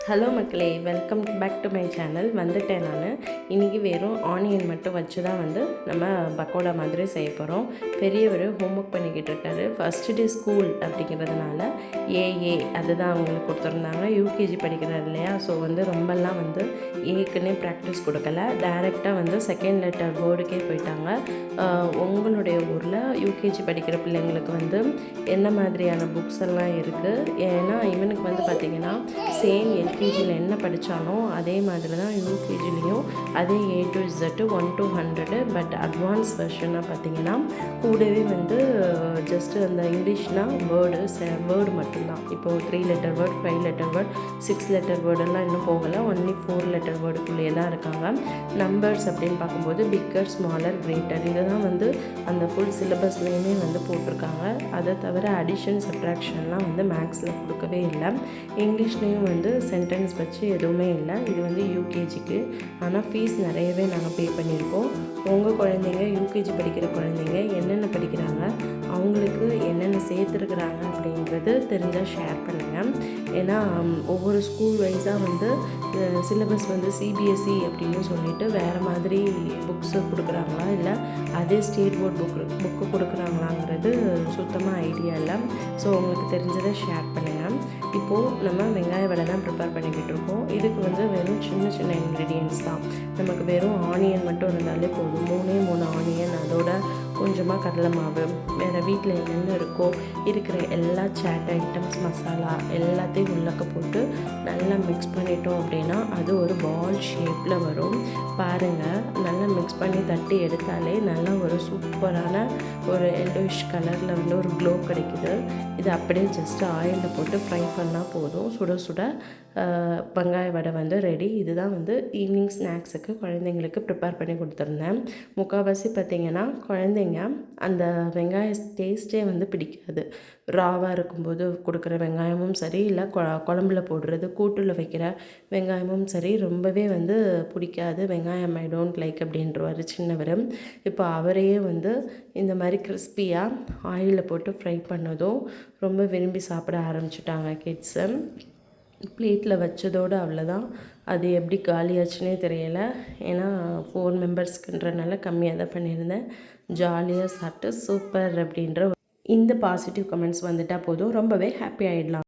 Hello மக்களே, welcome back to my channel. வந்துட்டேன் நான். இன்றைக்கி வெறும் ஆனியன் மட்டும் வச்சு தான் நம்ம பக்கோடா மாதிரி செய்ய போகிறோம். பெரியவர் ஹோம்ஒர்க் பண்ணிக்கிட்டு இருக்காரு. ஃபஸ்ட்டு டே ஸ்கூல் அப்படிங்கிறதுனால ஏஏ அதுதான் அவங்களுக்கு கொடுத்துருந்தாங்க. யூகேஜி படிக்கிறார் இல்லையா, ஸோ ரொம்பலாம் ஏக்குன்னே ப்ராக்டிஸ் கொடுக்கல. டைரெக்டாக செகண்ட் லெட்டர் வேர்டுக்கே போயிட்டாங்க. உங்களுடைய ஊரில் யூகேஜி படிக்கிற பிள்ளைங்களுக்கு என்ன மாதிரியான புக்ஸ் எல்லாம் இருக்குது? ஏன்னா இவனுக்கு பார்த்திங்கன்னா சேம் எல்கேஜியில் என்ன படித்தானோ அதே மாதிரி தான் யூகேஜிலையும் அதே A to Z 1 to 100. But advance வெர்ஷனாக பார்த்திங்கன்னா கூடவே ஜஸ்ட்டு அந்த இங்கிலீஷ்னால் வேர்டு மட்டும்தான். இப்போது 3 letter word, 5 letter word, 6 letter வேர்டெல்லாம் இன்னும் போகலை. ஒன்லி 4 லெட்டர் வேர்டுக்குள்ளேயே தான் இருக்காங்க. நம்பர்ஸ் அப்படின்னு பார்க்கும்போது பிக்கர், ஸ்மாலர், கிரேட்டர் இதை தான் அந்த ஃபுல் சிலபஸ்லேயுமே போட்டிருக்காங்க. அதை தவிர அடிஷன், சப்ட்ராக்ஷன்லாம் மேக்ஸில் கொடுக்கவே இல்லை. இங்கிலீஷ்லேயும் சென்டென்ஸ் வச்சு எதுவுமே இல்லை. இது யூகேஜிக்கு. ஆனால் ஃபீஸ் நிறையவே நாங்கள் பே பண்ணியிருக்கோம். உங்கள் குழந்தைங்க யூகேஜி படிக்கிற குழந்தைங்க என்னென்ன படிக்கிறாங்க, அவங்களுக்கு என்னென்ன சேர்த்துருக்குறாங்க அப்படின்றது தெரிஞ்சால் ஷேர் பண்ணுங்கள். ஏன்னா ஒவ்வொரு ஸ்கூல் வைஸாக சிலபஸ் சிபிஎஸ்சி அப்படின்னு சொல்லிட்டு வேறு மாதிரி புக்ஸு கொடுக்குறாங்களா, இல்லை அதே ஸ்டேட் போர்ட் புக்கு கொடுக்குறாங்களாங்கிறது சுத்தமாக ஐடியா இல்லை. ஸோ உங்களுக்கு தெரிஞ்சதை ஷேர் பண்ணுங்கள். இப்போது நம்ம வெங்காய வடை தான் ப்ரிப்பேர் பண்ணிக்கிட்டு இருக்கோம். இதுக்கு வெறும் சின்ன சின்ன இன்க்ரீடியன்ட்ஸ் தான். நமக்கு வெறும் ஆனியன் மட்டும் இருந்தாலே போதும். 3 ஆனியன், அதோட கொஞ்சமாக கடலை மாவு, வேறு வீட்டில் என்னென்ன இருக்கோ இருக்கிற எல்லா சாட் ஐட்டம்ஸ், மசாலா எல்லாத்தையும் உள்ளக்க போட்டு நல்லா மிக்ஸ் பண்ணிட்டோம் அப்படின்னா அது ஒரு பால் ஷேப்பில் வரும். பாருங்கள், நல்லா மிக்ஸ் பண்ணி தட்டி எடுத்தாலே நல்லா ஒரு சூப்பரான ஒரு எல்லோயிஷ் கலரில் ஒரு க்ளோ கிடைக்குது. இது அப்படியே ஜஸ்ட் ஆயிலில் போட்டு ஃப்ரை பண்ணால் போதும். சுட சுட வெங்காய வடை ரெடி. இதுதான் ஈவினிங் ஸ்நாக்ஸுக்கு குழந்தைங்களுக்கு ப்ரிப்பேர் பண்ணி கொடுத்துருந்தேன். முக்கால்வாசி பார்த்திங்கன்னா குழந்தைங்க அந்த வெங்காய டேஸ்ட்டே பிடிக்காது. ராவாக இருக்கும்போது கொடுக்குற வெங்காயமும் சரி, இல்லை குழம்புல போடுறது, கூட்டில் வைக்கிற வெங்காயமும் சரி ரொம்பவே பிடிக்காது. வெங்காயம் ஐ டோன்ட் லைக் அப்படின்றவாரு சின்னவர். இப்போ அவரையே இந்த மாதிரி கிறிஸ்பியாக ஆயிலில் போட்டு ஃப்ரை பண்ணதும் ரொம்ப விரும்பி சாப்பிட ஆரம்பிச்சிட்டாங்க கிட்ஸு. பிளேட்டில் வச்சதோடு அவ்வளோதான். அது எப்படி காலியாச்சுன்னே தெரியலை. ஏன்னா 4 மெம்பர்ஸ்க்குன்றனால கம்மியாக தான் பண்ணியிருந்தேன். ஜாலியாக சாப்பிட்டு சூப்பர் அப்படின்ற இந்த பாசிட்டிவ் கமெண்ட்ஸ் வந்துட்டால் போதும், ரொம்பவே ஹாப்பி ஆகிடலாம்.